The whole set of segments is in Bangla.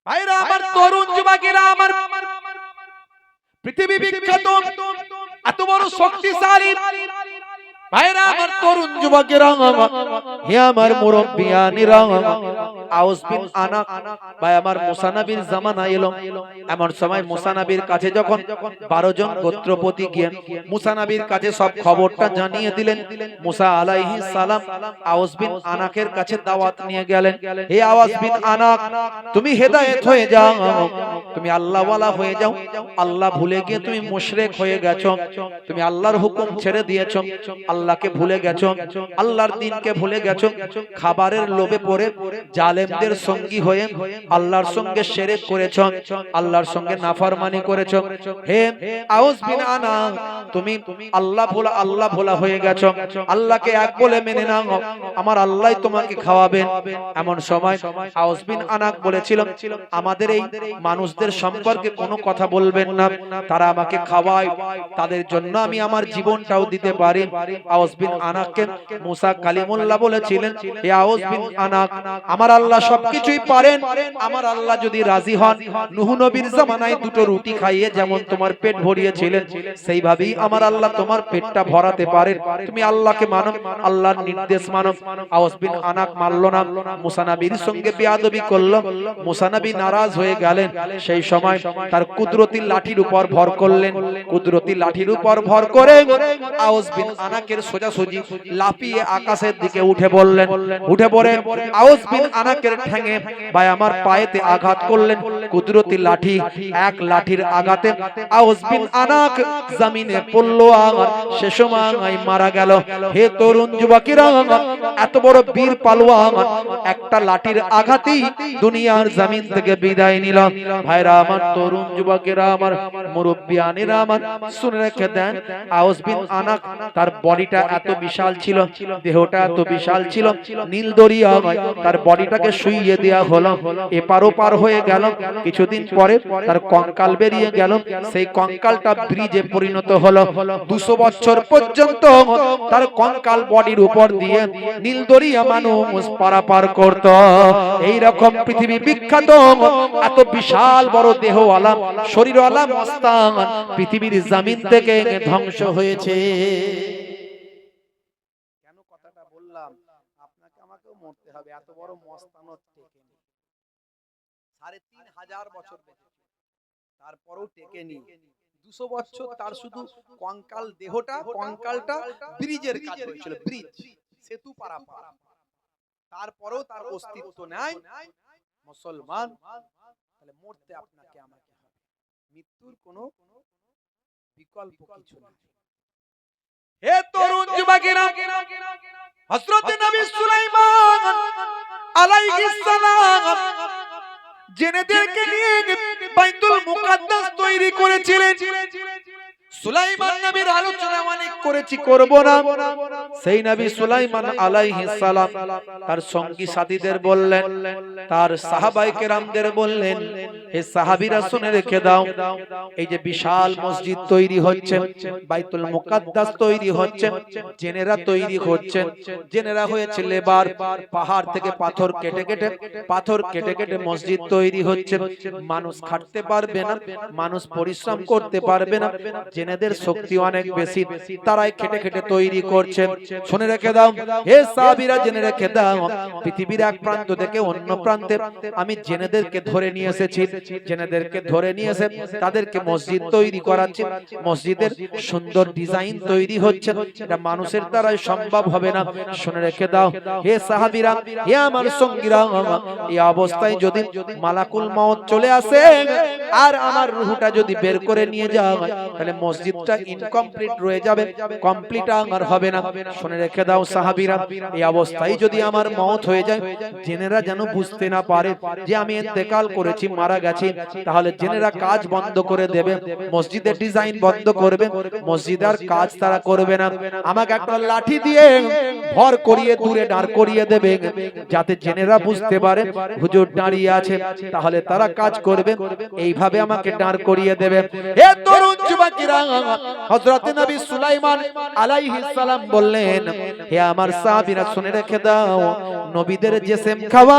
ভাইরা আমার, তরুণ যুবকেরা আমার, পৃথিবী বিখ্যাত এত বড় শক্তিশালী ভাইরা আমার, তরুণ যুবকেরা, হে আমার মুরব্বিয়ানিরা, আউস বিন আনাক ভাই আমার মুসা নবীর জামানা এলো। এমন সময় মুসা নবীর কাছে যখন 12 জন গোত্রপতি গিয়ে মুসা নবীর কাছে সব খবরটা জানিয়ে দিলেন, মুসা আলাইহিস সালাম আউস বিন আনাকের কাছে দাওয়াত নিয়ে গেলেন। হে আউস বিন আনাক, তুমি হেদায়েত হয়ে যাও, তুমি আল্লাহওয়ালা হয়ে যাও। আল্লাহ ভুলে গিয়ে তুমি মুশরিক হয়ে গেছো, তুমি আল্লাহর হুকুম ছেড়ে দিয়েছো, আল্লাহকে ভুলে গেছো, আল্লাহর দ্বীনকে ভুলে গেছো, খাবারের লোভে পড়ে জালেমদের সঙ্গী হয়ে আল্লাহর সঙ্গে শিরক করেছো, আল্লাহর সঙ্গে নাফরমানি করেছো। হে আউস বিন আনাক, তুমি আল্লাহ ভোলা হয়ে গেছো, আল্লাহকে এক বলে মেনে নাও, আমার আল্লাহই তোমাকে খাওয়াবেন। এমন সময় আউস বিন আনাক বলেছিল, আমাদের এই মানুষদের সম্পর্কে কোনো কথা বলবেন না, তারা আমাকে খাওয়ায়, তাদের জন্য আমি আমার জীবনটাও দিতে পারি। আউস বিন আনাককে মুসা কালিমুল্লাহ বলেছিলেন, হে আউস বিন আনাক, আমার আল্লাহ সবকিছুই পারেন, আমার আল্লাহ যদি রাজি হন, নূহ নবীর জামানায় 2টো রুটি খাইয়ে যেমন তোমার পেট ভরিয়েছিলেন, সেইভাবেই আমার আল্লাহ তোমার পেটটা ভরাতে পারেন। তুমি আল্লাহকে মানো, আল্লাহর নির্দেশ মানো। আউস বিন আনাক মানল না, মুসা নবীর সঙ্গে বেয়াদবি করল। মুসা নবী নারাজ হয়ে গেলেন। সেই সময় তার কুদরতি লাঠির উপর ভর করলেন। কুদরতি লাঠির উপর ভর করে আউস বিন আনাকের সোজাসুজি লাফিয়ে আকাশের দিকে উঠে পড়লেন। উঠে পড়ে আউস বিন আনাকের ঠ্যাঙে ভাই আমার পায়েতে আঘাত করলেন। কুদরতি লাঠি, এক লাঠির আঘাতে আউস বিন আনাক জমিনে পড়ল, আর সে সময় মারা গেল। হে তরুণ যুবকেরা, এত বড় বীর পালোয়ান একটা লাঠির আঘাতেই দুনিয়ার জমিন থেকে বিদায় নিল। ভাইরা আমার, তরুণ যুবকেরা আমার, মুরব্বিয়ানেরা আমার, শুনে রেখে দেন, আউস বিন আনাক তার বডিটা এত বিশাল ছিল, দেহটা এত বিশাল ছিল, নীল দরিয়া তার বডিটাকে শুইয়ে দেয়া হলো। এপার ওপার হয়ে গেল। কিছুদিন পরে তার কঙ্কাল বেরিয়ে গেল। সেই কঙ্কালটা ব্রিজে পরিণত হলো। 200 বছর পর্যন্ত তার কঙ্কাল বডির উপর দিয়ে নীল দরিয়া মানুষ পারাপার করত। এই রকম পৃথিবী বিখ্যাত এত বিশাল বড় দেহওয়ালা, শরীরওয়ালা মস্তান পৃথিবীর জমিন থেকে ধ্বংস হয়েছে। কেন কথাটা বললাম? আপনাকে আমাকেও মরতে হবে, এত বড় মস্তানও টেকেনি। 3500 বছর বেঁচেছে, তারপরেও টেকেনি। 200 বছর তার শুধু কঙ্কাল, দেহটা, কঙ্কালটা ব্রিজের কাজ হয়েছিল, ব্রিজ, সেতু পারাপার। তারপরেও তার অস্তিত্ব নাই। মুসলমান, তাহলে মরতে আপনাকে আমাকে হবে, মৃত্যুর কোনো বিকল্প কিছু না। হে তরুণ যুবকেরা, হযরত নবী সুলাইমান আলাইহিস সালাম জিনেদেরকে নিয়ে বাইতুল মুকাদ্দাস তৈরি করেছিলেন। সুলাইমান নবীর আলোচনা অনেক করেছি, করব না। সেই নবী সুলাইমান আলাইহিস সালাম তার সঙ্গী সাথীদের বললেন, তার সাহাবায়ে কেরামদের বললেন, হে সাহাবীরা শুনে রেখে দাও, এই যে বিশাল মসজিদ তৈরি হচ্ছে, বাইতুল মুকাদ্দাস তৈরি হচ্ছে, জেনেরা তৈরি হচ্ছে। জেনেরা হয়েছে লেবার, পাহাড় থেকে পাথর কেটে কেটে মসজিদ তৈরি হচ্ছে। মানুষ খাটতে পারবে না, মানুষ পরিশ্রম করতে পারবে না, জেনেদের শক্তি অনেক বেশি, তারাই খেটে তৈরি করছে। শুনে রেখে দাও হে সাহাবীরা, জেনে রেখে দাও, পৃথিবীর এক প্রান্ত থেকে অন্য প্রান্তে আমি জেনেদেরকে ধরে নিয়ে এসেছি। জেনেদেরকে ধরে নিয়ে এসে তাদেরকে মসজিদ তৈরি করাচ্ছি। মসজিদের সুন্দর ডিজাইন তৈরি হচ্ছে, এটা মানুষের দ্বারাই সম্ভব হবে না। শুনে রেখে দাও হে সাহাবীরা, হে আমার সঙ্গীরা, এই অবস্থায় যদি মালাকুল মউত চলে আসে আর আমার রূহটা যদি বের করে নিয়ে যাওয়া হয়, তাহলে মসজিদটা ইনকমপ্লিট রয়ে যাবে, কমপ্লিট আর হবে না। শুনে রেখে দাও সাহাবীরা, এই অবস্থায় যদি আমার মওত হয়ে যায়, জেনেরা যেন বুঝতে না পারে যে আমি ইন্তেকাল করেছি, মারা গেছি, তাহলে জেনেরা কাজ বন্ধ করে দেবে, মসজিদের ডিজাইন বন্ধ করবে, মসজিদের কাজ তারা করবে না। আমাকে একটা লাঠি দিয়ে ভর করিয়ে দূরে দাঁড় করিয়ে দেবে, যাতে জেনেরা বুঝতে পারে হুজুর দাঁড়িয়ে আছে, তাহলে তারা কাজ করবে। এই এইভাবে আমাকে দাঁড় করিয়ে দেবে। হে তরুণ যুবকেরা, হযরত নবী সুলাইমান আলাইহিস সালাম বললেন, হে আমার সাহাবীরা শুনে রেখে দাও, নবীদের জিসম খাওয়া,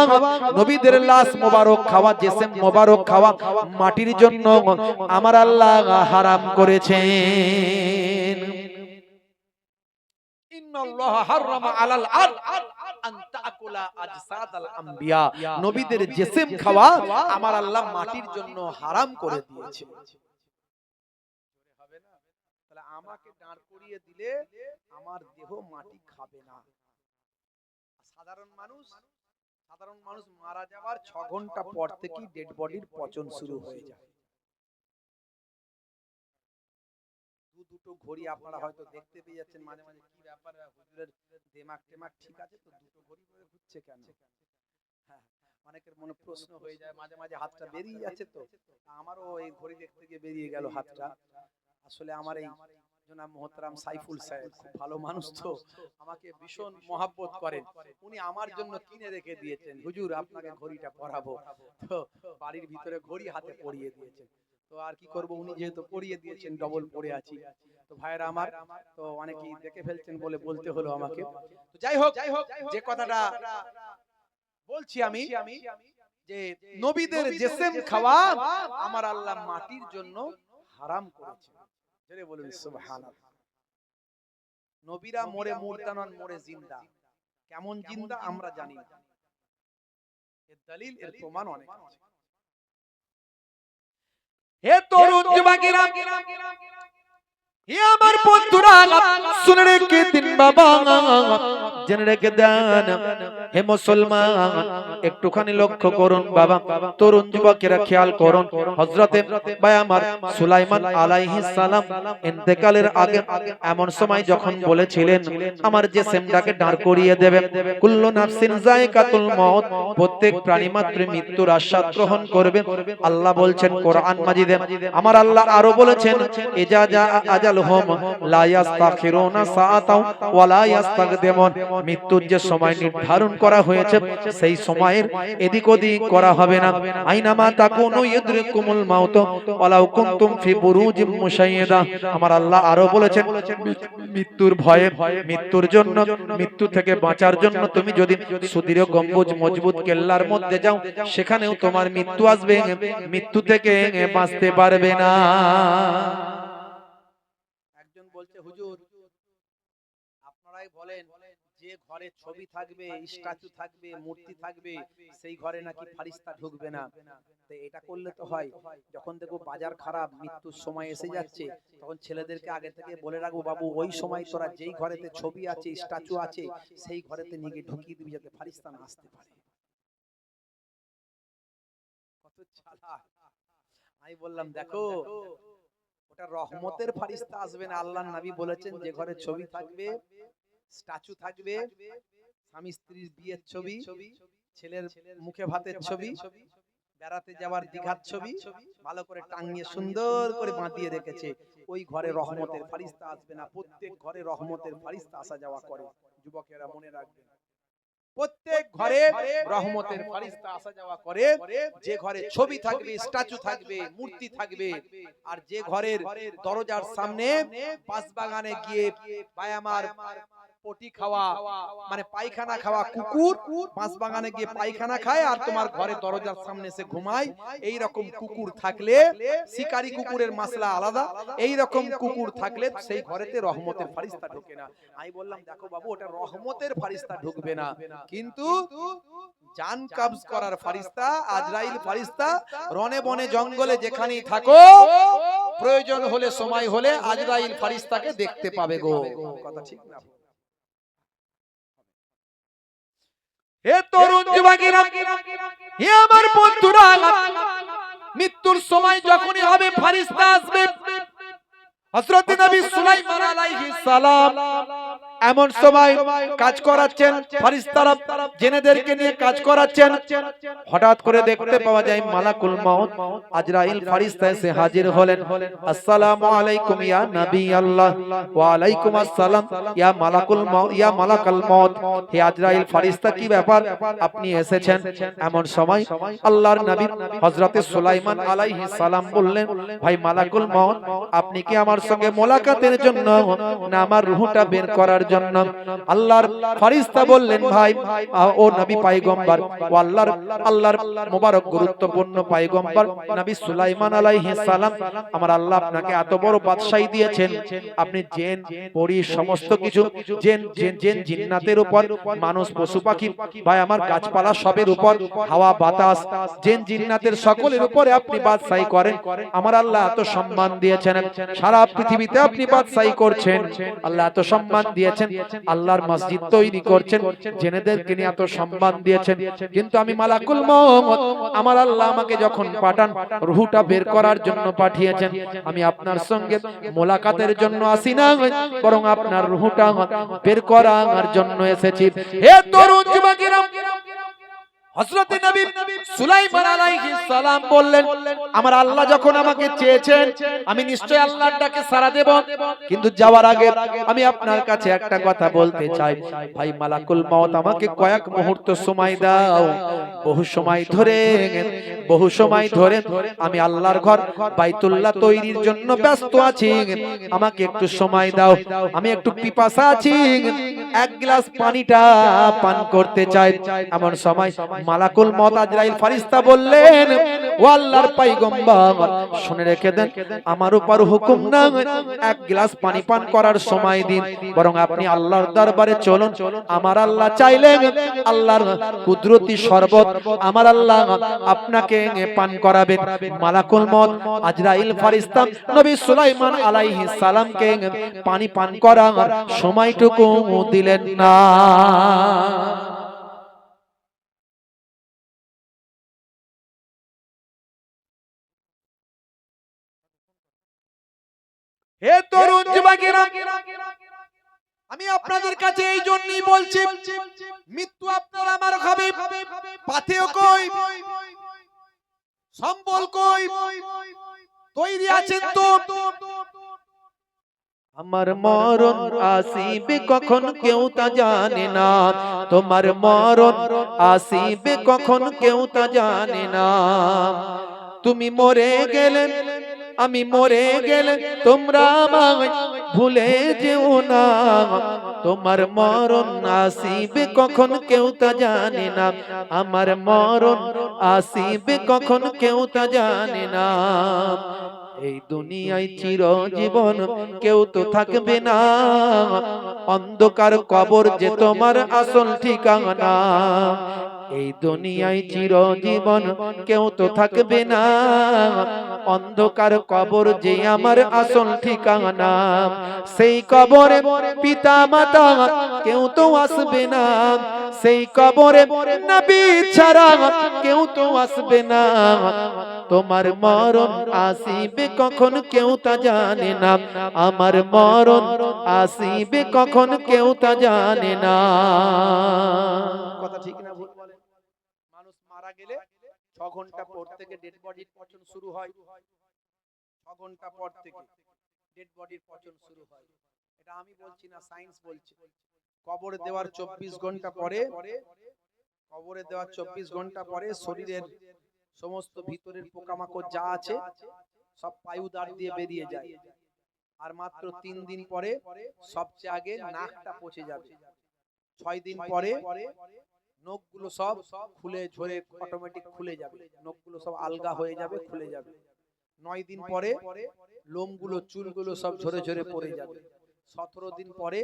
নবীদের লাশ মোবারক খাওয়া, জিসম মোবারক খাওয়া মাটির জন্য আমার আল্লাহ হারাম করেছেন। ইন্নাল্লাহ হারামা আলাল আরদ আন তাকুলা আজসাদাল আম্বিয়া, নবীদের জিসম খাওয়া আমার আল্লাহ মাটির জন্য হারাম করে দিয়েছে। হবে না? তাহলে আমাকে দাঁড় করিয়ে দিলে আমার দেহ মাটি খাবে না। সাধারণ মানুষ মারা যাওয়ার 6 ঘন্টা পর থেকেই ডেড বডির পচন শুরু হয়ে যায়। দুটো ঘড়ি আপনারা হয়তো দেখতে পেয়ে যাচ্ছেন মাঝে মাঝে, কি ব্যাপার হুজুরের দিমাগ টেমাগ ঠিক আছে তো, দুটো ঘড়ি করে ঘুরছে কেন? হ্যাঁ, অনেকের মনে প্রশ্ন হয়ে যায়, মাঝে মাঝে হাতটা বেরিয়ে যাচ্ছে তো, আমারও এই ঘড়ি দেখতে গিয়ে বেরিয়ে গেল হাতটা। আসলে আমার এই জনাব মোহতারাম সাইফুল সাহেব খুব ভালো মানুষ, তো আমাকে ভীষণ মহব্বত করেন। উনি আমার জন্য কিনে রেখে দিয়েছেন, হুজুর আপনাকে ঘড়িটা পরাবো, তো বাড়ির ভিতরে ঘড়ি হাতে পরিয়ে দিয়েছেন। তো আর কি করব, উনি যেহেতু পরিয়ে দিয়েছেন ডবল পরে আছি। তো ভাইরা আমার, তো অনেকেই দেখে ফেলছেন বলে বলতে হলো আমাকে। তো যাই হোক, যে কথাটা বলছি আমি, যে নবীদের জিসম খাওয়া আমার আল্লাহ মাটির জন্য হারাম করেছে। জোরে বলুন সুবহানাল্লাহ। নবীরা মরে মুর্দা নন, মরে জিন্দা। কেমন জিন্দা আমরা জানি না, এর দলিল, এর প্রমাণ অনেক আছে। হে তরুণ যুবকেরা, হে আমার বন্ধুরা, শুনে রেখে দিন বাবা, জেনে রেখে দেন। হে মুসলমান, একটুখানি লক্ষ্য করুন বাবা, তরুণ যুবকেরা খেয়াল করুন। হযরতে ভাই আমার সুলাইমান আলাইহিস সালাম ইন্তেকালের আগে এমন সময় যখন বলেছিলেন আমার যে জিসমটাকে দাঁড় করিয়ে দেবে, কুল্লু নাফসিন যায়কাতুল মউত, প্রত্যেক প্রাণী মাত্র মৃত্যুর আস্বাদ গ্রহণ করবে। আল্লাহ বলছেন কোরআন মাজিদে, আমার আল্লাহ আরো বলেছেন, ইজা জা আজালুহুম লা ইস্তাখিরুনা সাআতাও ওয়া লা ইস্তাকদিমুন, মৃত্যুর যে সময় নির্ধারণ করা হয়েছে সেই সময়ের এদিক ওদিক করা হবে না। আইনামা তাকুনু ইদরিকুমুল মাউত ওয়ালাউ কুনতুম ফি বুরুজিম মুশাইয়্যাদা। আমার আল্লাহ আরো বলেছেন, মৃত্যুর ভয়ে, মৃত্যুর জন্য, মৃত্যু থেকে বাঁচার জন্য তুমি যদি সুদৃঢ় গম্বুজ মজবুত কেল্লার মধ্যে যাও, সেখানেও তোমার মৃত্যু আসবে, মৃত্যু থেকে বাঁচতে পারবে না। একজন বলছে, হুজুর আপনারাই বলেন যে ঘরে ছবি থাকবে, স্ট্যাচু থাকবে, মূর্তি থাকবে, সেই ঘরে নাকি ফারিস্তা ঢুকবে না। তো এটা করলে তো হয়, যখন দেখো বাজার খারাপ, মৃত্যুর সময় এসে যাচ্ছে, তখন ছেলেদেরকে আগে থেকে বলে রাখবো, বাবু ওই সময় তোরা যেই ঘরেতে ছবি আছে, স্ট্যাচু আছে, সেই ঘরেতে নিয়ে ঢুকিয়ে দিবি যাতে ফারিস্তা না আসতে পারে। কত চালাক! আমি বললাম, দেখো ওটা রহমতের ফারিস্তা আসবে না। আল্লাহর নবী বলেছেন যে ঘরে ছবি থাকবে, স্ট্যাচু থাকবে, স্বামী স্ত্রীর বিয়ের ছবি, ছেলের মুখে ভাতের ছবি, বেড়াতে যাওয়ার দীঘার ছবি ভালো করে টাঙিয়ে সুন্দর করে বাঁধিয়ে রেখেছে, ওই ঘরে রহমতের ফারিস্তা আসবে না। প্রত্যেক ঘরে রহমতের ফারিস্তা আসা যাওয়া করে। যুবকেরা মনে রাখবেন, প্রত্যেক ঘরে রহমতের ফারিস্তা আসা যাওয়া করে। যে ঘরে ছবি থাকবে, স্ট্যাচু থাকবে, মূর্তি থাকবে, আর যে ঘরের দরজার সামনে বাঁশবাগানে গিয়ে পায়ামার পটি খাওয়া, মানে পায়খানা খাওয়া কুকুর বাঁশবাগানে গিয়ে পায়খানা খায় আর তোমার ঘরে দরজার সামনে এসে ঘুমায়, এই রকম কুকুর থাকলে, শিকারী কুকুরের মাসলা আলাদা, এই রকম কুকুর থাকলে সেই ঘরেতে রহমতের ফারিস্তা ঢোকে না। আমি বললাম, দেখো বাবু, ওটা রহমতের ফারিস্তা ঢুকবে না, কিন্তু জান কবজ করার ফারিস্তা, আজরাইল ফারিস্তা, রনে বনে জঙ্গলে যেখানেই থাকো, প্রয়োজন হলে, সময় হলে আজরাইল ফারিস্তাকে দেখতে পাবে গো। কথা ঠিক না? হে তরুণ যুবকেরা, হে আমার বন্ধুরা, মৃত্যুর সময় যখনই হবে ফারিস্তা আসবে। হযরত নবী সুলাইমান আলাইহিস সালাম এমন সময় কাজ করাচ্ছেন ফেরেশতারা জিনেদেরকে নিয়ে কাজ করাচ্ছেন হঠাৎ করে দেখতে পাওয়া যায় মালাকুল মউত আজরাইল ফেরেশতা এসে হাজির হলেন আসসালামু আলাইকুম ইয়া নবী আল্লাহ ওয়া আলাইকুম আসসালাম ইয়া মালাকুল মউত ইয়া মালাকুল মউত হে আজরাইল ফেরেশতা কি ব্যাপার আপনি এসেছেন এমন সময় আল্লাহর নবী হযরতে সুলাইমান আলাইহিস সালাম বললেন ভাই মালাকুল মউত আপনি কি আমার সঙ্গে মোলাকাতের জন্য না আমার রূহটা বের করার জন্য আল্লাহর ফেরেশতা বললেন ভাই ও নবী পয়গম্বর ও আল্লাহর মোবারক গুরুত্বপূর্ণ পয়গম্বর নবী সুলাইমান আলাইহিস সালাম আমার আল্লাহ আপনাকে এত বড় বাদশাহী দিয়েছেন আপনি জিন পরী সমস্ত কিছু জিন জিন্নাতের উপর মানুষ পশু পাখি ভাই আমার গাছপালা সবের উপর হাওয়া বাতাস জিন জিন্নাতের সকলের উপরে আপনি বাদশাহী করেন আমার আল্লাহ এত সম্মান দিয়েছেন সারা পৃথিবীতে আপনি বাদশাহী করছেন আল্লাহ এত সম্মান দিয়েছেন আল্লাহর মসজিদ তৈরি করছেন জেনেদেরকে নিয়ে এত সম্মান দিয়েছেন কিন্তু আমি মালাকুল মউত আমার আল্লাহ আমাকে যখন পাঠান রূহটা বের করার জন্য পাঠিয়েছেন আমি আপনার সঙ্গে মোলাকাতের জন্য আসি না বরং আপনার রূহটা বের করার জন্য এসেছি হে তরুণ যুবকেরা হযরত নবী সুলাইমান আলাইহিস সালাম বললেন আমার আল্লাহ যখন আমাকে চেয়েছেন আমি নিশ্চয়ই আল্লাহর ডাকে সাড়া দেব কিন্তু যাওয়ার আগে আমি আপনার কাছে একটা কথা বলতে চাই ভাই মালাকুল মউত আমাকে কয়েক মুহূর্ত সময় দাও বহু সময় ধরে আমি আল্লাহর ঘর বাইতুল্লাহ তৈরির জন্য ব্যস্ত আছি আমাকে একটু সময় দাও আমি একটু পিপাসা আছি এক গ্লাস পানিটা পান করতে চাই এমন সময় মালাকুল মউত আজরাইল ফেরেশতা বললেন ও আল্লাহর পয়গম্বর শুনে রেখে দেন আমার উপর হুকুম না এক গ্লাস পানি পান করার সময় দিন বরং আপনি আল্লাহর দরবারে চলুন আমার আল্লাহ চাইলেন আল্লাহর কুদরতি শরবত আমার আল্লাহ আপনাকে পান করাবেন মালাকুল মউত আজরাইল ফেরেশতা নবী সুলাইমান আলাইহিস সালামকে পানি পান করার সময়টুকু দিলেন না হে তরুণ যুবকেরা আমি আপনাদের কাছে এই জন্যই বলছি মৃত্যু আপনার আমার হবে পাথেয় কই সম্বল কই তৈরি আছেন তো আমার মরণ আসিবে কখন কেউ তা জানে না তোমার মরণ আসিবে কখন কেউ তা জানে না তুমি মরে গেলে আমি মরে গেলে তোমরা আমায় ভুলে যেও না তোমার মরণ আসিবে কখন কেউ তা জানে না আমার মরণ আসিবে কখন কেউ তা জানে না এই দুনিয়ায় চিরজীবন কেউ তো থাকবে না অন্ধকার কবর যে তোমার আসল ঠিকানা এই দুনিয়ায় চিরজীবন কেউ তো থাকবে না অন্ধকার কবর যে আমার আসল ঠিকানা সেই কবরে পিতা মাতা কেউ তো আসবে না সেই কবরে নবী ছাড়া কেউ তো আসবে না তোমার মরণ আসিবে কখন কেউ তা জানে না আমার মরণ আসিবে কখন কেউ তা জানে না কথা ঠিক না ভুল বলেন মানুষ মারা গেলে 6 ঘন্টা পর থেকে ডেড বডির পচন শুরু হয় 6 ঘন্টা পর থেকে ডেড বডির পচন শুরু হয় এটা আমি বলছি না সায়েন্স বলছে কবরে দেওয়ার 24 ঘন্টা পরে কবরে দেওয়ার 24 ঘন্টা পরে শরীরের সমস্ত ভিতরের পোকামাকড় যা আছে সব পায়ুদার দিয়ে বেরিয়ে যায় আর মাত্র 3 দিন পরে সবচেয়ে আগে নাকটা পচে যাবে 6 দিন পরে নখগুলো সব খুলে ঝরে অটোমেটিক খুলে যাবে নখগুলো সব আলগা হয়ে যাবে খুলে যাবে 9 দিন পরে লোমগুলো চুলগুলো সব ঝরে ঝরে পড়ে যাবে 17 দিন পরে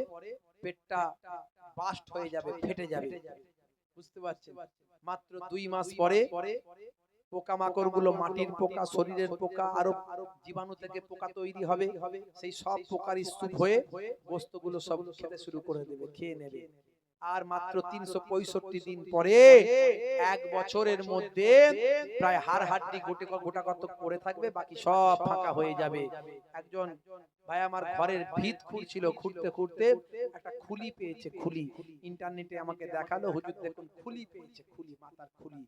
পেটটা বাস্ট হয়ে যাবে ফেটে যাবে বুঝতে পারছেন মাত্র 2 মাস পরে পোকামাকড় গুলো মাটির পোকা শরীরের পোকা আরো জীবাণু থেকে পোকা তৈরি হবে সেই সব পোকার স্তূপ হয়ে বস্তুগুলো সব খেতে শুরু করে দেবে খেয়ে নেবে আর মাত্র 365 দিন পরে এক বছরের মধ্যে প্রায় হাড় হাড্ডি গোটা কত পড়ে থাকবে, বাকি সব ফাঁকা হয়ে যাবে। একজন ভাই আমার ঘরের ভিত খুঁড়ছিল, খুঁড়তে খুঁড়তে একটা খুলি পেয়েছে, খুলি ইন্টারনেটে আমাকে দেখালো, হুজুর দেখুন খুলি পেয়েছে, খুলি মাথার খুলি,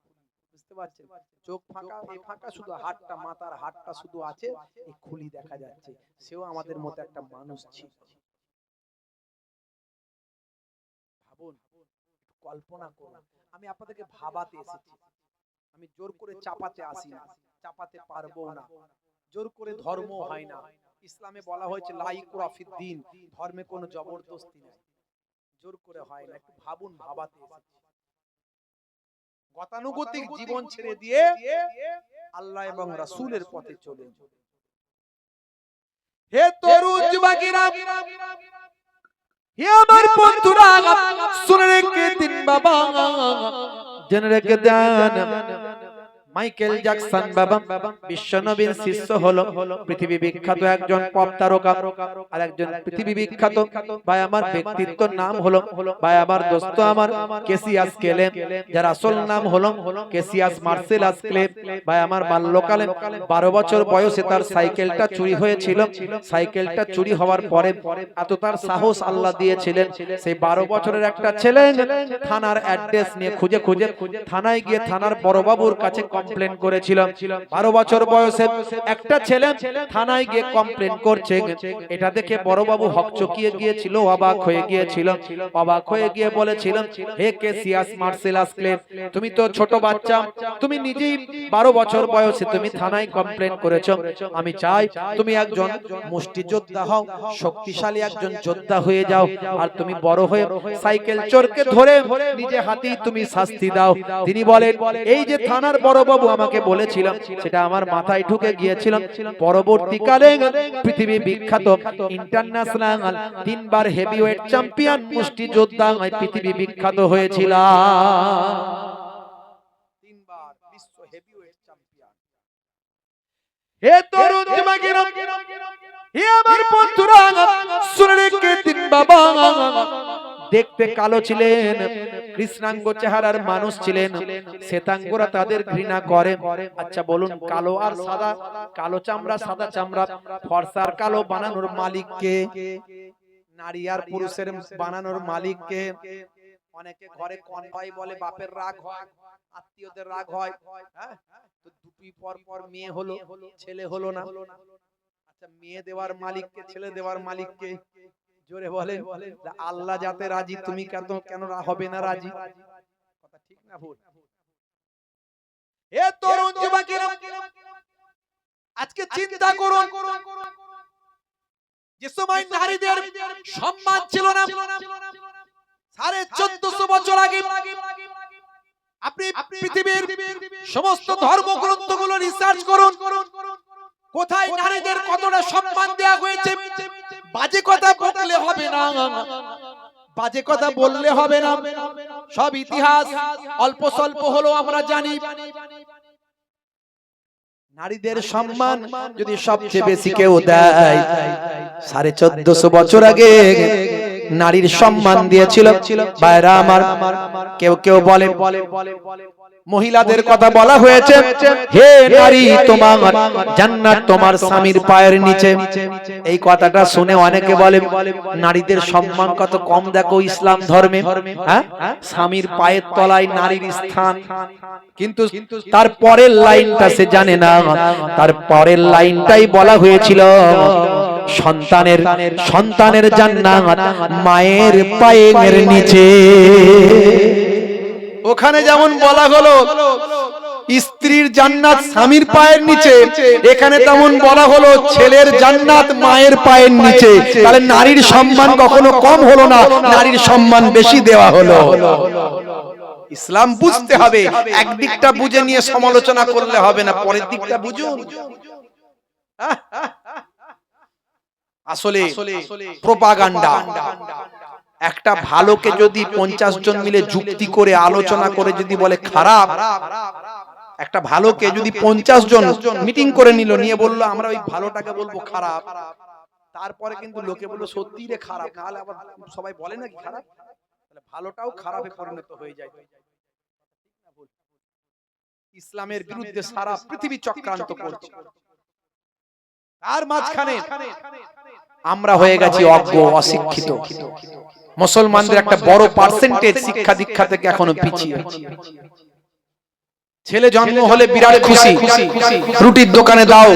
বুঝতে পারছেন? চোখ ফাঁকা, এই ফাঁকা শুধু হাড়টা, মাথার হাড়টা শুধু আছে, এই খুলি দেখা যাচ্ছে। সেও আমাদের মতো একটা মানুষ ছিল। ভাবুন, কল্পনা করুন। আমি আপনাদেরকে ভাবাতে এসেছি, আমি জোর করে চাপাতে আসি না, চাপাতে পারবো না, জোর করে ধর্ম হয় না। ইসলামে বলা হয়েছে লা ইকরাহা ফিদ্দিন, ধর্মে কোনো জবরদস্তি নাই, জোর করে হয় না। একটু ভাবুন, ভাবাতে এসেছি। গতানুগতিক জীবন ছেড়ে দিয়ে আল্লাহ এবং রাসূলের পথে চলুন। হে তরুণ যুবকেরা, হে আমার বন্ধুরা, শুনে রেখে দিন বাবা, জেনে রেখে দেন, মাইকেল জ্যাকসন বাবা বিশ্বনবীর শিষ্য হলো, পৃথিবী বিখ্যাত একজন পপ তারকা, আর একজন পৃথিবী বিখ্যাত ভাই আমার ব্যক্তিত্বের নাম হলো ভাই আমার দোস্ত আমার ক্যাসিয়াস ক্লে, যার আসল নাম হলো ক্যাসিয়াস মার্সেলাস ক্লে। ভাই আমার বাল্যকালে 12 বছর বয়সে তার সাইকেলটা চুরি হয়েছিল। সাইকেলটা চুরি হওয়ার পরে এত তার সাহস আল্লাহ দিয়েছিলেন, সেই 12 বছরের একটা ছেলে থানার অ্যাড্রেস নিয়ে খুঁজে খুঁজে থানায় গিয়ে থানার বড়বাবুর কাছে কমপ্লেন করেছিল। 12 বছর বয়সে একটা ছেলে থানায় গিয়ে কমপ্লেন করছে, এটা দেখে বড়বাবু হকচকিয়ে গিয়েছিল, অবাক হয়ে গিয়েছিল। অবাক হয়ে গিয়ে বলেছিল, হে ক্যাসিয়াস মার্সেলাস ক্লে, তুমি তো ছোট বাচ্চা, তুমি নিজেই 12 বছর বয়সে তুমি থানায় কমপ্লেন করেছো। আমি চাই তুমি একজন মুষ্টিযোদ্ধা হও, শক্তিশালী একজন যোদ্ধা হয়ে যাও, আর তুমি বড় হয়ে সাইকেল চোরকে ধরে নিজে হাতেই তুমি শাস্তি দাও। তিনি বলেন, এই যে থানার বড়বাবু আমাকে বলেছিলাম, সেটা আমার মাথায় ঢুকে গিয়েছিল। পরবর্তীকালে পৃথিবী বিখ্যাত ইন্টারন্যাশনাল 3 বার হেভিওয়েট চ্যাম্পিয়ন মুষ্টিযোদ্ধা পৃথিবী বিখ্যাত হয়েছিল। 3 বার বিশ্ব হেভিওয়েট চ্যাম্পিয়ন। হে তরুণ যুবকেরা, হে আমার বন্ধুরা, শুনে রেখে দিন বাবা, দেখতে কালো ছিলেন, কৃষ্ণাঙ্গ চেহারার মানুষ ছিলেন, শ্বেতাঙ্গরা তাদের ঘৃণা করে। আচ্ছা বলুন, কালো আর সাদা, কালো চামড়া সাদা চামড়া, ফর্সার কালো বানানোর মালিক কে? নারী আর পুরুষের বানানোর মালিক কে? অনেকে ঘরে কনভয় বলে, বাপের রাগ হয়, আত্মীয়দের রাগ হয়, হ্যাঁ, তো দুই পর পর মেয়ে হলো, ছেলে হলো না। আচ্ছা, মেয়ে দেওয়ার মালিক কে, ছেলে দেওয়ার মালিক কে? জোরে বলেন। আল্লাহ যাতে রাজি, তুমি কেন হবে না রাজি? কথা ঠিক না ভুল? এ তরুণ যুবকেরা, আজকে চিন্তা করুন, যে সময় নারীদের সম্মান ছিল না, 1450 বছর আগে, আপনি পৃথিবীর সমস্ত ধর্মগ্রন্থগুলো রিসার্চ করুন, কোথায় নারীদের কতটা সম্মান দেওয়া হয়েছে। বাজে কথা বললে হবে না, বাজে কথা বললে হবে না, সব ইতিহাস অল্প স্বল্প হলো আমরা জানি। নারীদের সম্মান যদি সবচেয়ে বেশি কেউ দেয়, 1450 বছর আগে নারীর সম্মান দিয়েছিল ভাইরা আমার। কেউ কেউ বলে, মহিলাদের কথা বলা হয়েছে, হে নারী, তোমার জান্নাত তোমার স্বামীর পায়ের নিচে। এই কথাটা শুনে অনেকে বলে, নারীদের সম্মান কত কম দেখো ইসলাম ধর্মে, হ্যাঁ, স্বামীর পায়ের তলায় নারীর স্থান। কিন্তু তার পরের লাইনটা সে জানে না, তার পরের লাইনটাই বলা হয়েছিল, সন্তানের জান্নাত মায়ের পায়ের নিচে। ওখানে যেমন বলা হলো স্ত্রীর জান্নাত স্বামীর পায়ের নিচে, এখানে তেমন বলা হলো ছেলের জান্নাত মায়ের পায়ের নিচে। তাহলে নারীর সম্মান কখনো কম হলো না, নারীর সম্মান বেশি দেওয়া হলো। ইসলাম বুঝতে হবে, একদিকটা বুঝে নিয়ে সমালোচনা করলে হবে না, পরের দিকটা বুঝুন। আসলে প্রোপাগান্ডা। একটা ভালোকে যদি 50 জন মিলে যুক্তি করে আলোচনা করে যদি বলে খারাপ, একটা ভালোকে যদি 50 জন মিটিং করে নিল, নিয়ে বললো আমরা ওই ভালোটাকে বলবো খারাপ, তারপরে কিন্তু লোকে বললো সত্যি রে খারাপ, নাহলে আবার সবাই বলে নাকি খারাপ? তাহলে ভালোটাও খারাপে পরিণত হয়ে যায়। ইসলামের বিরুদ্ধে সারা পৃথিবী চক্রান্ত করছে, তার মাঝখানে আমরা হয়ে গেছি অজ্ঞ, অশিক্ষিত। মুসলমানদের একটা বড় পার্সেন্টেজ শিক্ষা দীক্ষা থেকে এখনো পিছিয়ে। ছেলে জন্ম হলে বিরাট খুশি, রুটির দোকানে দাও,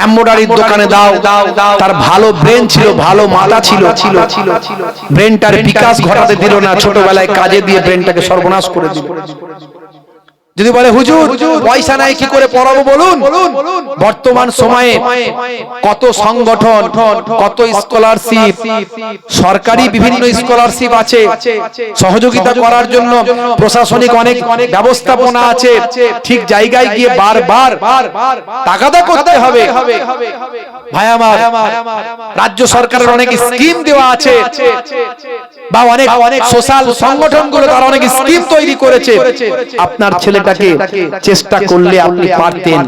এমব্রয়ডারির দোকানে দাও। তার ভালো ব্রেন ছিল, ভালো মাথা ছিল, ব্রেনটার বিকাশ ঘটাতে দিল না, ছোটবেলায় কাজে দিয়ে ব্রেনটাকে সর্বনাশ করে দিল। যদি বলে হুজুর পয়সা নাই কি করে পড়াবো বলুন, বর্তমান সময়ে কত সংগঠন, কত স্কলারশিপ, সরকারি বিভিন্ন স্কলারশিপ আছে, সহযোগিতা করার জন্য প্রশাসনিক অনেক ব্যবস্থাপনা আছে। ঠিক জায়গায় গিয়ে বারবার তাগাদা করতে হবে। ভাই আমার, রাজ্য সরকারের অনেক স্কিম দেওয়া আছে, বা অনেক সোশ্যাল সংগঠনগুলো তারা অনেক স্কিম তৈরি করেছে। আপনার ছেলেটাকে চেষ্টা করলে আপনি পারতেন।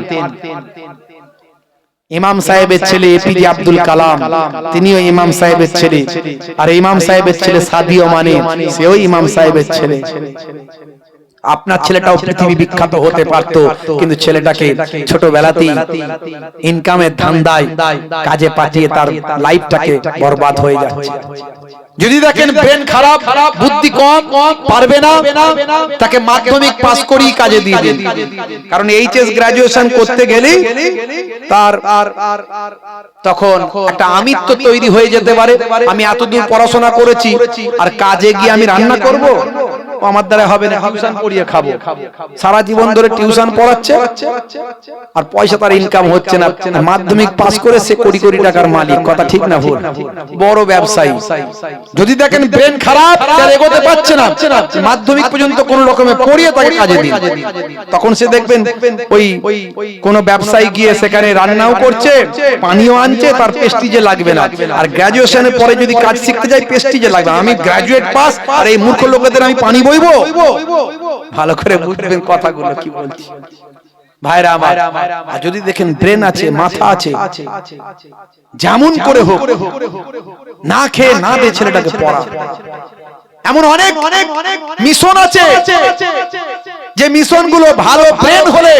ইমাম সাহেবের ছেলে এপিজে আব্দুল কালাম, তিনিও ইমাম সাহেবের ছেলে, আর ইমাম সাহেবের ছেলে সাদিও মানে, সেও ইমাম সাহেবের ছেলে। আপনার ছেলেটাও পৃথিবী বিখ্যাত হতে পারত, কিন্তু ছেলেটাকে ছোটবেলাতেই ইনকামের ধান্দায় কাজে পাঠিয়ে তার লাইফটাকে বরবাদ হয়ে যাচ্ছে। যদি দেখেন ব্রেন খারাপ, বুদ্ধি কম, পারবে না, তাকে মাধ্যমিক পাস করি কাজে দিয়ে দিন। কারণ এইচএস গ্রাজুয়েশন করতে গেলেই তার তখন একটা আমিত্ব তৈরি হয়ে যেতে পারে। আমি এতদূর পড়াশোনা করেছি আর কাজে গিয়ে আমি রান্না করব, আমার দ্বারা হবে না, টিউশন পড়িয়ে খাবো। সারা জীবন ধরে টিউশন পড়াচ্ছে আর পয়সা তার ইনকাম হচ্ছে না। মাধ্যমিক পাস করে সে কোটি কোটি টাকার মালিক, কথা ঠিক না ভুল? বড় ব্যবসায়ী। যদি দেখেন ব্রেন খারাপ, তার এগোতে পারছে না, মাধ্যমিক পর্যন্ত কোন রকমে পড়িয়ে তাকে কাজে দিন, তখন সে দেখবেন ওই কোন ব্যবসায়ী গিয়ে সেখানে রান্নাও করছে, পানিও আনছে, তার প্রেস্টিজে লাগবে না। আর গ্রাজুয়েশনের পরে যদি কাজ শিখতে যাই, প্রেস্টিজে লাগবে। আমি গ্রাজুয়েট পাস আর এই মূর্খ লোকেদের আমি পানি বইবো। ভালো করে বুঝবেন কথাগুলো কি বলছি ভাইরা আমার। আর যদি দেখেন ব্রেন আছে, মাথা আছে, যেমন করে হোক না খেয়ে না দিয়ে ছেলেটাকে পড়া। এমন অনেক মিশন আছে, যে মিশন গুলো ভালো ব্রেন হলে,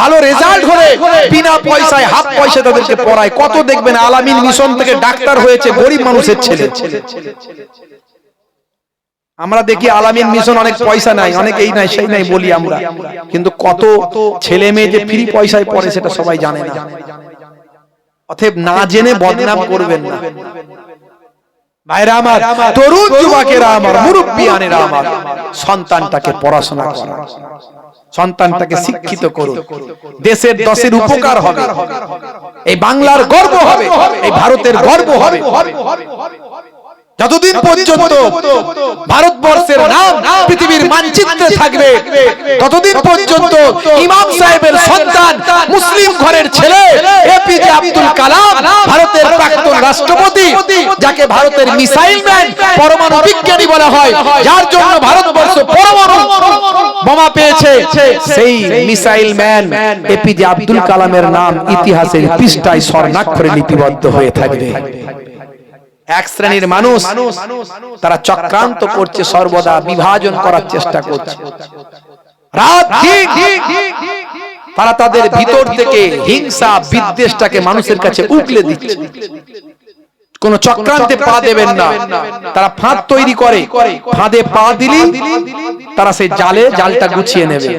ভালো রেজাল্ট হলে বিনা পয়সায়, হাফ পয়সা তাদেরকে পড়ায়। কত দেখবেন আলামিন মিশন থেকে ডাক্তার হয়েছে গরিব মানুষের ছেলে। আমরা দেখি আলামিন মিশন অনেক পয়সা নাই, অনেক এই নাই সেই নাই বলি আমরা, কিন্তু কত ছেলে মেয়ে যে ফ্রি পয়সায় পড়ে সেটা সবাই জানে না। অতএব না জেনে বদনাম করবেন না ভাইরা আমার, তরুণ যুবকেরা আমার, মুরব্বিয়ানেরা আমার, সন্তানটাকে পড়াশোনা করান, সন্তানটাকে শিক্ষিত করুন। দেশের দশের উপকার হবে, এই বাংলার গর্ব হবে, এই ভারতের গর্ব হবে। যতদিন পর্যন্ত ভারতবর্ষের নাম পৃথিবীর মানচিত্রে থাকবে, ততদিন পর্যন্ত ইমাম সাহেবের সন্তান, মুসলিম ঘরের ছেলে এপিজে আব্দুল কালাম, ভারতের প্রাক্তন রাষ্ট্রপতি, যাকে ভারতের মিসাইল ম্যান, পরমাণু বিজ্ঞানী বলা হয়, যার জন্য ভারতবর্ষ পরমাণু বোমা পেয়েছে, সেই মিসাইল ম্যান এপিজে আব্দুল কালামের নাম ইতিহাসের পৃষ্ঠায় স্বর্ণাক্ষরে লিপিবদ্ধ হয়ে থাকবে। এক শ্রেণীর মানুষ তারা চক্রান্ত করছে, সর্বদা বিভাজন করার চেষ্টা করছে। রাত দিন তারা তাদের ভিতর থেকে হিংসা বিদ্বেষটাকে মানুষের কাছে উগলে দিচ্ছে। কোন চক্রান্তে পা দেবেন না। তারা ফাঁদ তৈরি করে, ফাঁদে পা দিলি তারা সেই জালটা গুছিয়ে নেবে।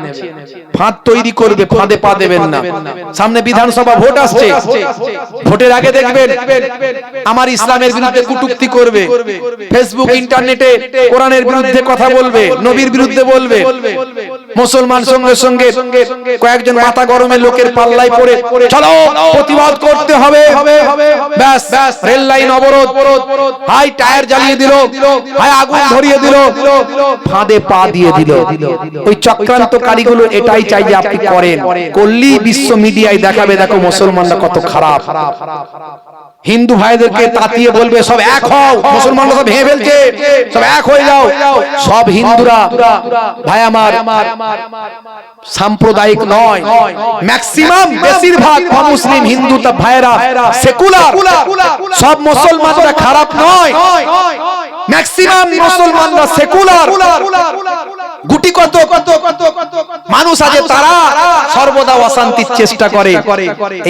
ফাঁদ তৈরি করবে, ফাঁদে পা দেবেন না। সামনে বিধানসভা ভোট আসছে, ভোটের আগে দেখবেন আমার ইসলামের বিরুদ্ধে কটূক্তি করবে, ফেসবুক ইন্টারনেটে কোরআনের বিরুদ্ধে কথা বলবে, নবীর বিরুদ্ধে বলবে। মুসলমান সঙ্গে সঙ্গে কয়েকজন মাথা গরমে লোকের পাল্লায় পড়ে চলো প্রতিবাদ করতে হবে, ব্যাস রেল লাইন অবরোধ, হাই টায়ার জ্বালিয়ে দিল, হাই আগুন ধরিয়ে দিল, ফাঁদে পা দিয়ে দিল। ওই চক্রান্তকারীগুলো এটাই চাই যে আপনি করেন, করলি বিশ্ব মিডিয়ায় দেখাবে, দেখো মুসলমানরা কত খারাপ। হিন্দু ভাইদেরকে তাতিয়ে বলবে সব এক হও, মুসলমানরা সব ভেঙে ফেলছে, সব এক হয়ে যাও। সব হিন্দুরা ভাই আমার সাম্প্রদায়িক নয়, ম্যাক্সিমাম বেশিরভাগ অমুসলিম হিন্দু তা ভাইরা সেকুলার। সব মুসলমানরা খারাপ নয়। ম্যাক্সিমাম মুসলমানরা সেকুলার, গুটি কত মানুষ আছে তারা সর্বদা অশান্তির চেষ্টা করে।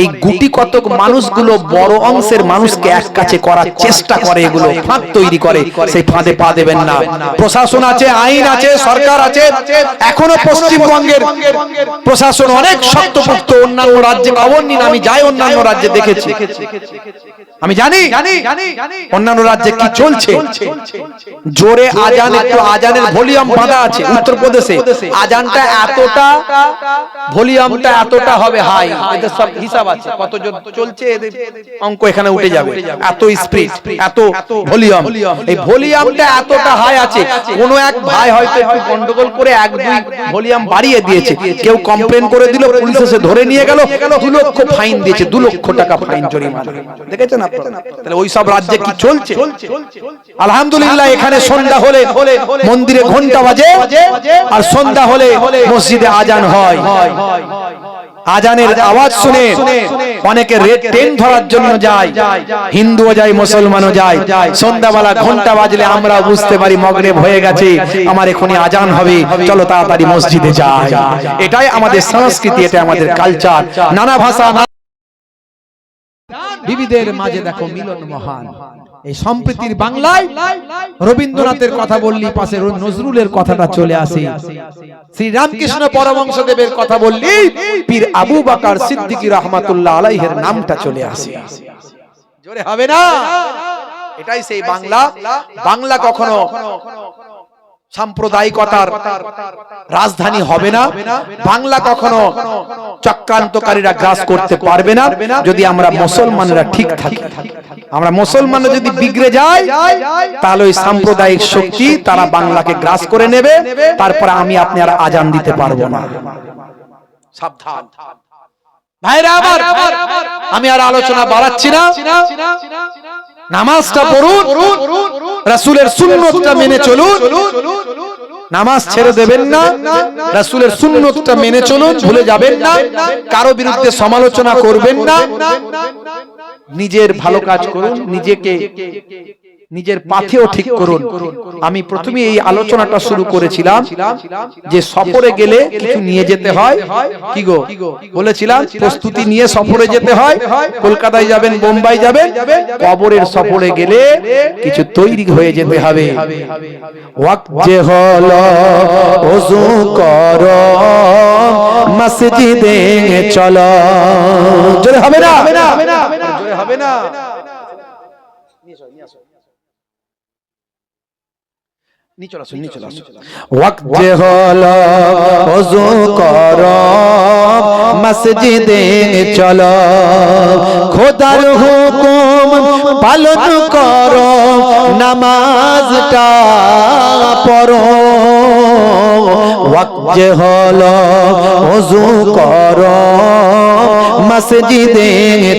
এই গুটি কতক মানুষগুলো বড় অংশের মানুষকে এক কাছে করার চেষ্টা করে, এগুলো ফাঁদ তৈরি করে। সেই ফাঁদে পা দেবেন না। প্রশাসন আছে, আইন আছে, সরকার আছে। এখনো পশ্চিমবঙ্গের প্রশাসন অনেক শক্তপোক্ত। অন্যান্য রাজ্যে খবর নিন, আমি যাই অন্যান্য রাজ্যে দেখেছি, আমি জানি অন্যান্য রাজ্যে কি চলছে। জোরে আজান, একটু আজানের ভলিউম বাঁধা আছে। উত্তরপ্রদেশে আজানটা এতটা, ভলিউমটা এতটা হবে হাই, এদের সব হিসাব আছে, কত জোর চলছে, এদের অঙ্ক এখানে উঠে যাবে। এত স্পিড, এত ভলিউম, এই ভলিউমটা এতটা হাই আছে। কোন এক ভাই হয়তো একটু গন্ডগোল করে 1-2 ভলিউম বাড়িয়ে দিয়েছে, কেউ কমপ্লেন করে দিল, পুলিশ এসে ধরে নিয়ে গেল, 2 লক্ষ ফাইন দিয়েছে, 2 লক্ষ টাকা ফাইন জরিমানা। দেখেছেন আপনারা? তাহলে ওই সব রাজ্যে কি চলছে? আলহামদুলিল্লাহ, এখানে সন্ধ্যা হলে মন্দিরে ঘন্টা বাজে, আর সন্ধ্যা হলে মসজিদে আজান হয়। আজানের আওয়াজ শুনে অনেকে রেড ট্রেন ধরার জন্য যায়, হিন্দুও যায়, মুসলমানও যায়। সন্ধ্যাবেলা ঘন্টা বাজলে আমরা বুঝতে পারি মাগরিব হয়ে গেছে, আমার এখনই আজান হবে, চলো তাড়াতাড়ি মসজিদে যাই। এটাই আমাদের সংস্কৃতি, এটা আমাদের কালচার। নানা ভাষা, বিবিধের মাঝে দেখো মিলন মহান। এই সম্প্রীতির বাংলায় রবীন্দ্রনাথের কথা বললি পাশে নজরুলের কথাটা চলে আসে, শ্রী রামকৃষ্ণ পরমহংসদেবের কথা বললি পীর আবু বকর সিদ্দিকী রাহমাতুল্লাহ আলাইহির নামটা চলে আসে। জোরে হবে না? এটাই সেই বাংলা। বাংলা কখনো সাম্প্রদায়িকতার রাজধানী হবে না। বাংলা কখনো চক্রান্তকারীরা গ্রাস করতে পারবে না, যদি আমরা মুসলমানরা ঠিক থাকি। আমরা মুসলমানরা যদি বিগড়ে যাই, তাহলে ওই সাম্প্রদায়িক শক্তি তারা বাংলাকে গ্রাস করে নেবে, তারপরে আমি আপনি আর আজান দিতে পারবো না। সাবধান ভাইরা আমার, আমি আর আলোচনা বাড়াচ্ছি না। নামাজটা পড়ুন, রাসূলের সুন্নতটা মেনে চলুন, নামাজ ছেড়ে দেবেন না, রাসূলের সুন্নতটা মেনে চলুন, ভুলে যাবেন না, কারো বিরুদ্ধে সমালোচনা করবেন না, নিজের ভালো কাজ করুন, নিজেকে নিজের পাথেও ঠিক করুন। আমি প্রথমে এই আলোচনাটা শুরু করেছিলাম যে সফরে গেলে কিছু নিয়ে যেতে হয়। কি গো বলেছিলাম? প্রস্তুতি নিয়ে সফরে যেতে হয়। কলকাতায় যাবেন, বোম্বাই যাবেন, কবরের সফরে গেলে কিছু তৈরি হয়ে যেতে হবে। ওয়াক্ত যে হলো ওযু করো, মসজিদে চলো। জোরে হবে না? জোরে হবে না? ওয়াক্ত যে হলো ওযু করো, মসজিদে চলো, খোদার হুকুম পালন করো, নামাজটা পড়ো। ওয়াক্ত যে হলো ওযু করো, মসজিদে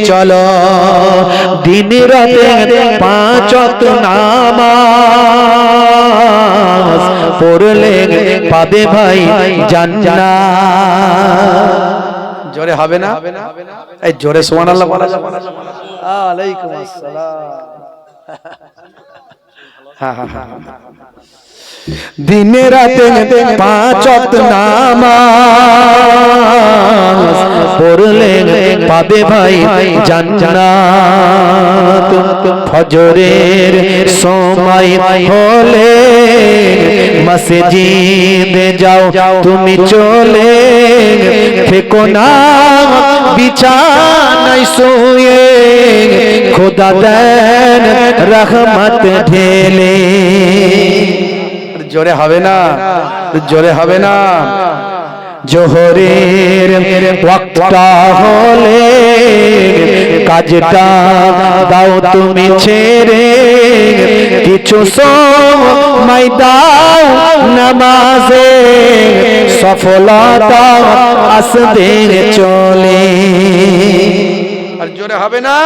চলো, দিন রাতে 5 ওয়াক্ত নামাজ পড়লে পাবে ভাই জান্নাত। জোরে হবে না? এই জোরে সুবহানাল্লাহ বলা যাবে না? আলাইকুম আসসালাম। দিনে রাতে 5 ওয়াক্ত নামাজ পড়লে পাবে ভাই জান্নাত। ফজরের সময় হলে মসজিদে যাও তুমি চলে, ফেকো না বিছানায় শুয়ে, খোদা দেন রহমত ঢেলে। জোরে হবে না? জোরে হবে না? জোহরের ওয়াক্তটা হলে কাজটা দাও তুমি ছেড়ে, কিছু সময় দাও নামাজে, সফলতা আসবে চলে। আর জোরে হবে না?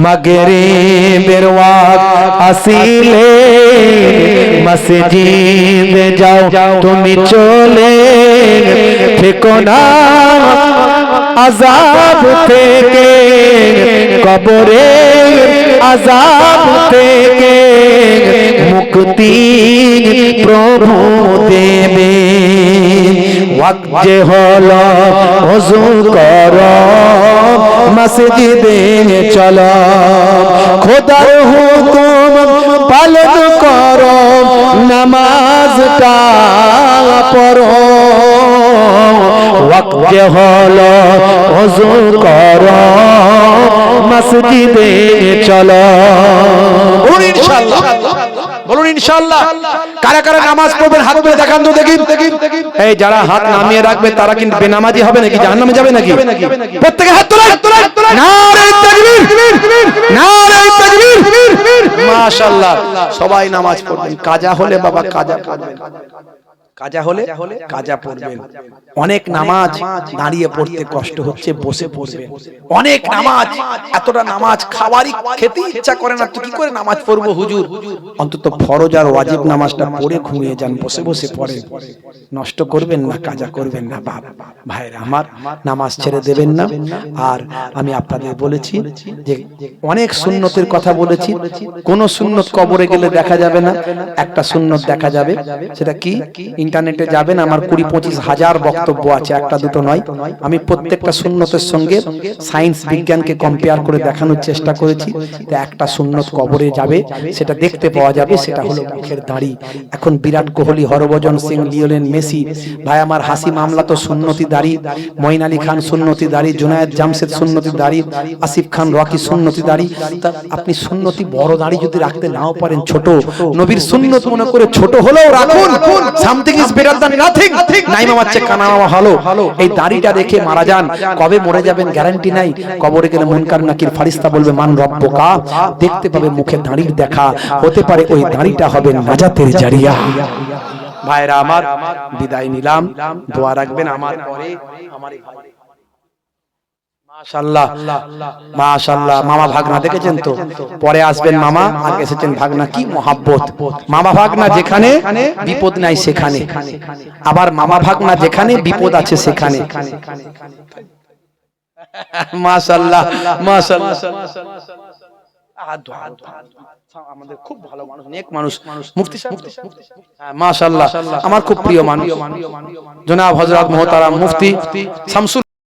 মাগরিবের ওয়াক্ত আসিলে মসজিদে যাও তুমি চলে, থেকো না আযাব থেকে কবরে আযাব থেকে মুক্তি প্রভু দেবে। ওয়াক্ত যে হলো ওযু করো মসজিদে চলো, খোদার হুকুম পালন করো, নামাজটা পড়ো। ওয়াক্ত যে হলো ওযু করো মসজিদে চলো। বলুন ইনশাআল্লাহ, বলুন ইনশাআল্লাহ। কারা কারা নামাজ পড়বেন হাত তুলে দেখান তো দেখি। এই যারা হাত নামিয়ে রাখবে তারা কিন্তু বেনামাজি হবে নাকি, জাহান্নামে যাবে নাকি? প্রত্যেকে হাত তোলেন। নারে তাকবীর, নারে তাকবীর। মাশাআল্লাহ, সবাই নামাজ পড়বেন। কাজা হলে বাবা কাজা পড়বেন, কাজা হলে কাজা পড়বেন। অনেক নামাজ দাঁড়িয়ে পড়তে কষ্ট হচ্ছে, বসে পড়বেন। অনেক নামাজ, এতটা নামাজ খাওয়ারই খেতে ইচ্ছা করে না, তো কি করে নামাজ পড়বো হুজুর? অন্তত ফরজ আর ওয়াজিব নামাজটা পড়ে ঘুমিয়ে যান, বসে বসে পড়েন। নষ্ট করবেন না, কাজা করবেন না। বাপ ভাইরা আমার, নামাজ ছেড়ে দেবেন না। আর আমি আপনাদের বলেছি যে অনেক সুন্নতের কথা বলেছি, কোন সুন্নত কবরে গেলে দেখা যাবে না, একটা সুন্নত দেখা যাবে। সেটা কি? ইন্টারনেটে যাবেন, আমার 20-25 হাজার বক্তব্য আছে, একটা দুটো নয়। আমি প্রত্যেকটা সুন্নতের সঙ্গে সায়েন্স বিজ্ঞানকে কম্পেয়ার করে দেখানোর চেষ্টা করেছি। তো একটা সুন্নত কবরে যাবে, সেটা দেখতে পাওয়া যাবে, সেটা হলো মুখের দাড়ি। এখন বিরাট কোহলি, হরভজন সিং, লিওনেল মেসি, ভাই আমার হাসি মামলা তো সুন্নতি দাড়ি, মঈন আলী খান সুন্নতি দাড়ি, জুনায়েদ জামশেদ সুন্নতি দাড়ি, আসিফ খান রকি সুন্নতি দাড়ি। তা আপনি সুন্নতি বড় দাড়ি যদি রাখতে নাও পারেন, ছোট নবীর সুন্নত মনে করে ছোট হলেও রাখুন। Something is better than nothing. নাই মামার চেয়ে কানা মামা ভালো। এই দাড়িটা রেখে মারা যান, কবে মরে যাবেন গ্যারান্টি নাই। কবরে গেলে মুনকার নাকির ফারিস্তা বলবে মান রব্বুকা, দেখতে পাবে মুখে দাড়ির দেখা, হতে পারে ওই দাড়িটা হবে নাজাতের জারিয়া। ভাইরা আমার, বিদায় নিলাম, দোয়া রাখবেন আমার পরে। আমার মাশাআল্লাহ, মাশাআল্লাহ। মামা ভাগনা দেখেছেন তো, পরে আসবেন মামা, আগে এসেছেন ভাগনা। কি মহাব্বত! মামা ভাগনা যেখানে বিপদ নাই সেখানে, আবার মামা ভাগনা যেখানে বিপদ আছে সেখানে। মাশাআল্লাহ, মাশাআল্লাহ। আমাদের খুব ভালো মানুষ, নেক মানুষ, মুফতি সাহেব। মাশাআল্লাহ, আমার খুব প্রিয় মানুষ জনাব হযরত মুহতারাম মুফতি শামসুল